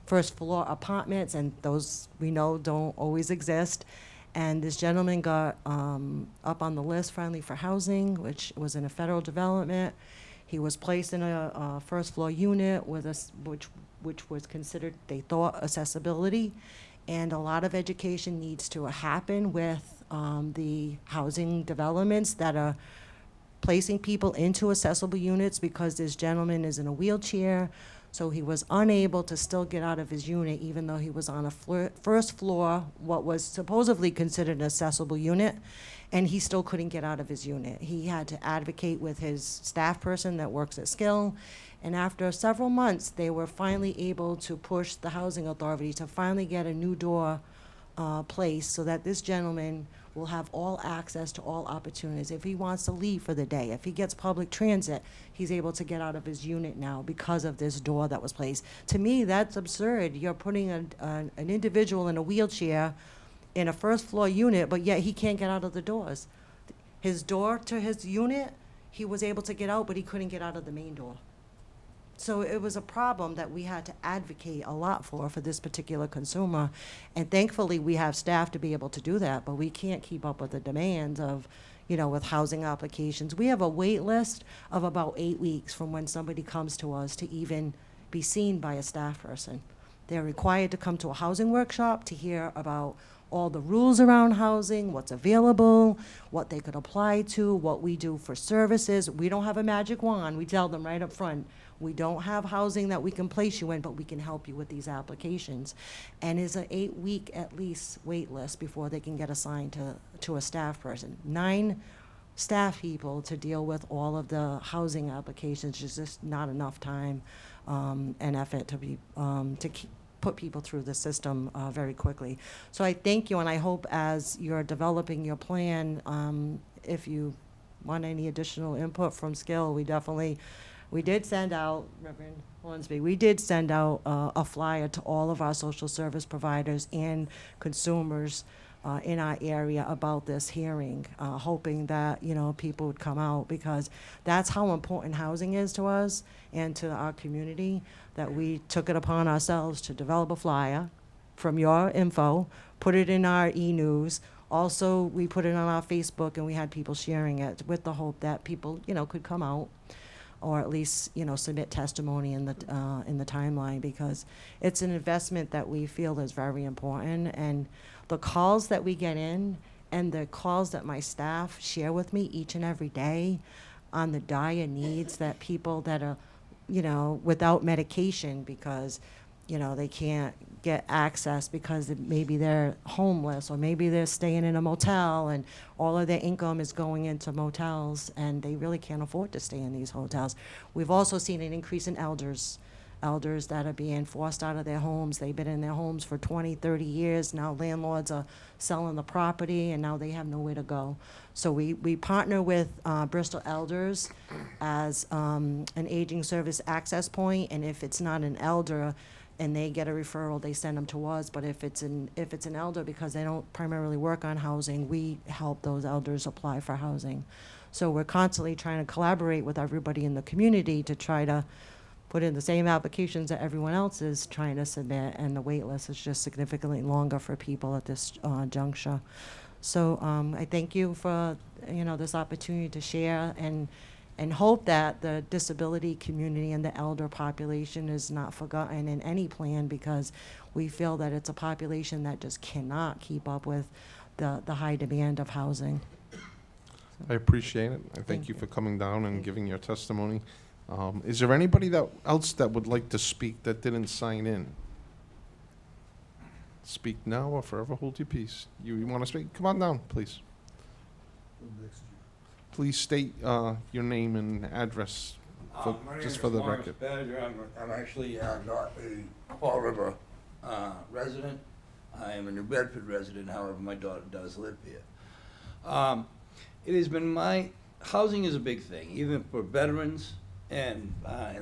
first floor apartments, and those we know don't always exist. And this gentleman got up on the list finally for housing, which was in a federal development. He was placed in a first floor unit with which was considered, they thought, accessibility. And a lot of education needs to happen with the housing developments that are placing people into accessible units, because this gentleman is in a wheelchair. So he was unable to still get out of his unit, even though he was on a first floor, what was supposedly considered an accessible unit, and he still couldn't get out of his unit. He had to advocate with his staff person that works at Skill, and after several months, they were finally able to push the housing authority to finally get a new door placed so that this gentleman will have all access to all opportunities. If he wants to leave for the day, if he gets public transit, he's able to get out of his unit now because of this door that was placed. To me, that's absurd. You're putting an individual in a wheelchair in a first floor unit, but yet he can't get out of the doors. His door to his unit, he was able to get out, but he couldn't get out of the main door. So it was a problem that we had to advocate a lot for this particular consumer. And thankfully, we have staff to be able to do that, but we can't keep up with the demands of, with housing applications. We have a wait list of about 8 weeks from when somebody comes to us to even be seen by a staff person. They're required to come to a housing workshop to hear about all the rules around housing, what's available, what they could apply to, what we do for services. We don't have a magic wand. We tell them right up front, we don't have housing that we can place you in, but we can help you with these applications. And it's an 8-week at least wait list before they can get assigned to a staff person. 9 staff people to deal with all of the housing applications is just not enough time and effort to put people through the system very quickly. So I thank you, and I hope as you're developing your plan, if you want any additional input from Skill, we did send out, Reverend Hornsby, we did send out a flyer to all of our social service providers and consumers in our area about this hearing, hoping that, you know, people would come out, because that's how important housing is to us and to our community, that we took it upon ourselves to develop a flyer from your info, put it in our e-news. Also, we put it on our Facebook, and we had people sharing it with the hope that people, you know, could come out, or at least, you know, submit testimony in the timeline, because it's an investment that we feel is very important. And the calls that we get in, and the calls that my staff share with me each and every day on the dire needs that people that are, you know, without medication because, you know, they can't get access because maybe they're homeless, or maybe they're staying in a motel and all of their income is going into motels and they really can't afford to stay in these hotels. We've also seen an increase in elders that are being forced out of their homes. They've been in their homes for 20, 30 years. Now landlords are selling the property, and now they have nowhere to go. So we partner with Bristol Elders as an aging service access point, and if it's not an elder and they get a referral, they send them to us. But if it's an elder, because they don't primarily work on housing, we help those elders apply for housing. So we're constantly trying to collaborate with everybody in the community to try to put in the same applications that everyone else is trying to submit, and the wait list is just significantly longer for people at this juncture. So I thank you for, you know, this opportunity to share, and hope that the disability community and the elder population is not forgotten in any plan, because we feel that it's a population that just cannot keep up with the high demand of housing. I appreciate it. I thank you for coming down and giving your testimony. Is there anybody else that would like to speak that didn't sign in? Speak now or forever hold your peace. You want to speak? Come on down, please. Please state your name and address, just for the record. My name is Lawrence Badger. I'm actually not a Fall River resident. I am a New Bedford resident, however, my daughter does live here. It has been housing is a big thing, even for veterans, and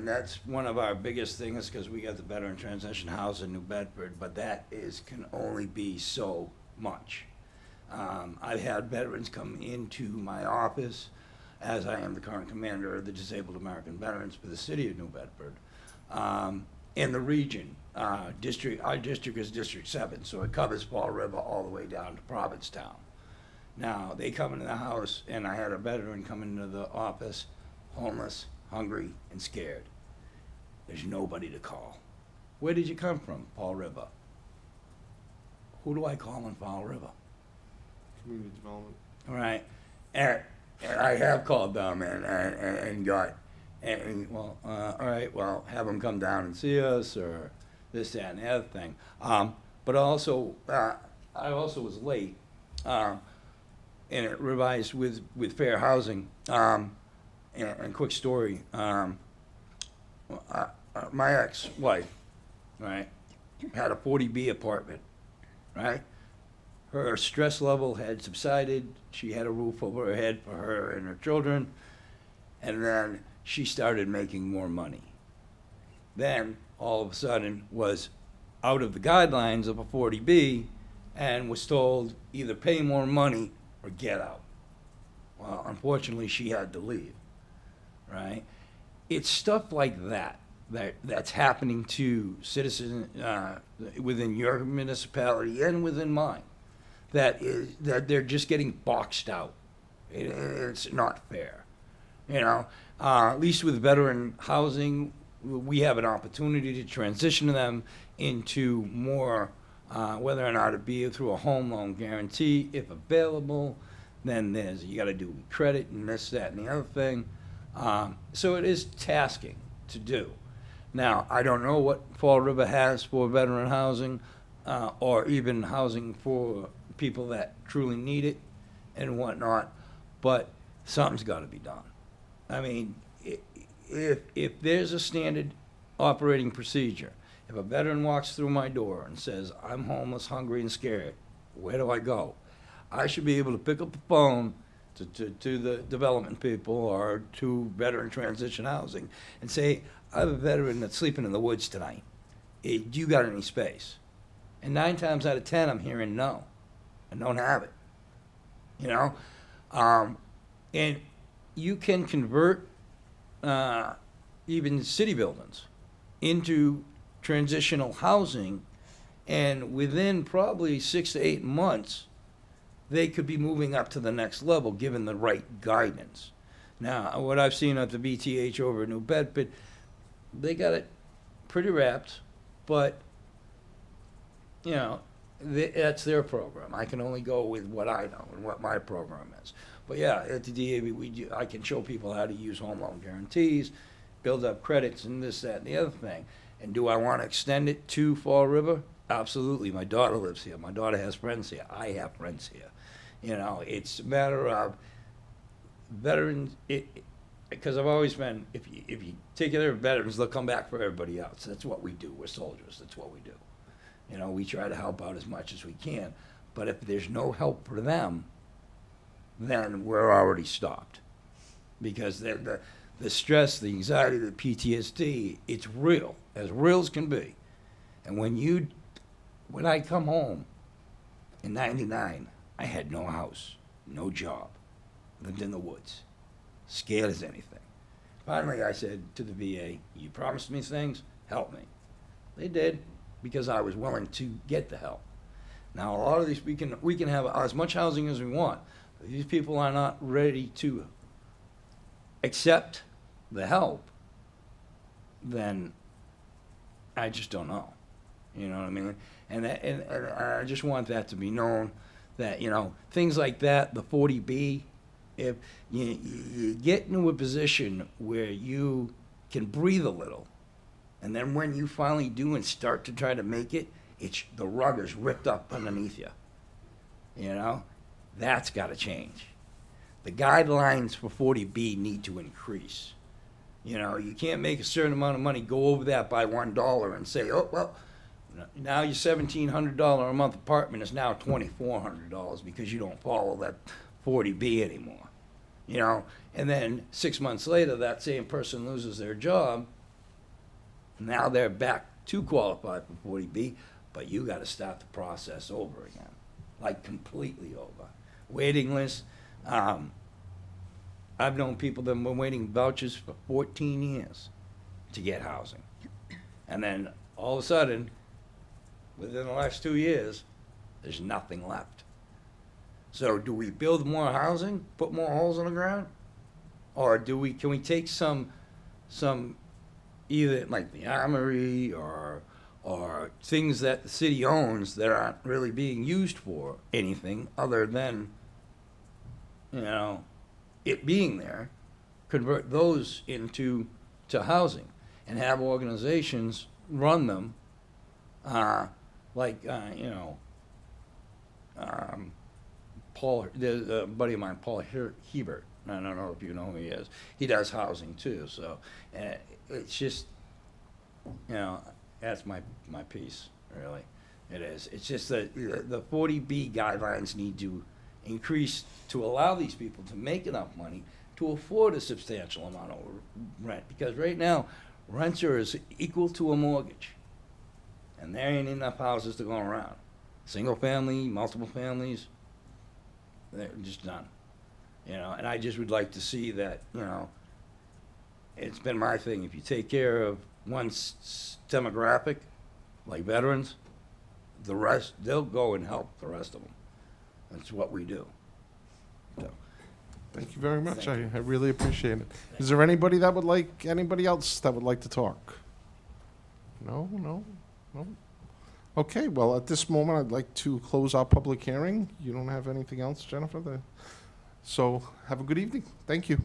that's one of our biggest things, because we got the veteran transition house in New Bedford, but that can only be so much. I've had veterans come into my office, as I am the current commander of the Disabled American Veterans for the city of New Bedford, in the region. Our district is District 7, so it covers Fall River all the way down to Provincetown. Now, they come into the house, and I had a veteran come into the office, homeless, hungry, and scared. There's nobody to call. Where did you come from? Fall River. Who do I call in Fall River? Community development. All right, and I have called them and got, well, all right, well, have them come down and see us, or this, that, and the other thing. But also, I also was late, and it revised with fair housing. And quick story, my ex-wife, right, had a 40B apartment, right? Her stress level had subsided. She had a roof over her head for her and her children. And then she started making more money. Then, all of a sudden, was out of the guidelines of a 40B and was told either pay more money or get out. Well, unfortunately, she had to leave, right? It's stuff like that's happening to citizens within your municipality and within mine. That they're just getting boxed out. It's not fair, you know. At least with veteran housing, we have an opportunity to transition them into more, whether or not it be through a home loan guarantee, if available. Then you got to do credit and this, that, and the other thing. So it is tasking to do. Now, I don't know what Fall River has for veteran housing, or even housing for people that truly need it and whatnot, but something's got to be done. I mean, if there's a standard operating procedure, if a veteran walks through my door and says, I'm homeless, hungry, and scared, where do I go? I should be able to pick up the phone to the development people or to veteran transition housing and say, I have a veteran that's sleeping in the woods tonight. Do you got any space? And 9 times out of 10, I'm hearing no. and don't have it. You know, and you can convert even city buildings into transitional housing, and within probably 6 to 8 months, they could be moving up to the next level given the right guidance. Now, what I've seen at the BTH over in New Bedford, they got it pretty wrapped, but you know, that's their program. I can only go with what I know and what my program is. But yeah, at the DAB, I can show people how to use home loan guarantees, build up credits, and this, that, and the other thing. And do I want to extend it to Fall River? Absolutely. My daughter lives here. My daughter has friends here. I have friends here. You know, it's a matter of veterans. Because I've always been, if you take care of veterans, they'll come back for everybody else. That's what we do. We're soldiers. That's what we do. You know, we try to help out as much as we can. But if there's no help for them, then we're already stopped. Because the stress, the anxiety, the PTSD, it's real as can be. And when I come home in '99, I had no house, no job, lived in the woods, scared as anything. Finally, I said to the VA, you promised me things, help me. They did, because I was willing to get the help. Now, a lot of these, we can have as much housing as we want. But these people are not ready to accept the help, then I just don't know. You know what I mean? And I just want that to be known, that, you know, things like that, the 40B, if you get into a position where you can breathe a little, and then when you finally do and start to try to make it, the rug is ripped up underneath you. You know? That's got to change. The guidelines for 40B need to increase. You know, you can't make a certain amount of money, go over that by $1 and say, oh, well, now your $1,700 a month apartment is now $2,400 because you don't follow that 40B anymore. You know, and then 6 months later, that same person loses their job. Now they're back to qualify for 40B, but you got to start the process over again, like completely over. Waiting list. I've known people that have been waiting vouchers for 14 years to get housing. And then all of a sudden, within the last 2 years, there's nothing left. So do we build more housing, put more holes in the ground? Or can we take some either like the Armory or things that the city owns that aren't really being used for anything other than, you know, it being there, convert those into housing and have organizations run them, there's a buddy of mine, Paul Hebert. I don't know if you know who he is. He does housing too. So it's just, you know, that's my piece, really. It is. It's just that the 40B guidelines need to increase to allow these people to make enough money to afford a substantial amount of rent. Because right now, rents are equal to a mortgage. And there ain't enough houses to go around. Single family, multiple families, they're just done. You know, and I just would like to see that, you know, it's been my thing. If you take care of one demographic, like veterans, the rest, they'll go and help the rest of them. That's what we do. So, Thank you very much. Thank I really appreciate it. Is there anybody else that would like to talk? No? Okay, well, at this moment, I'd like to close our public hearing. You don't have anything else, Jennifer? So have a good evening. Thank you.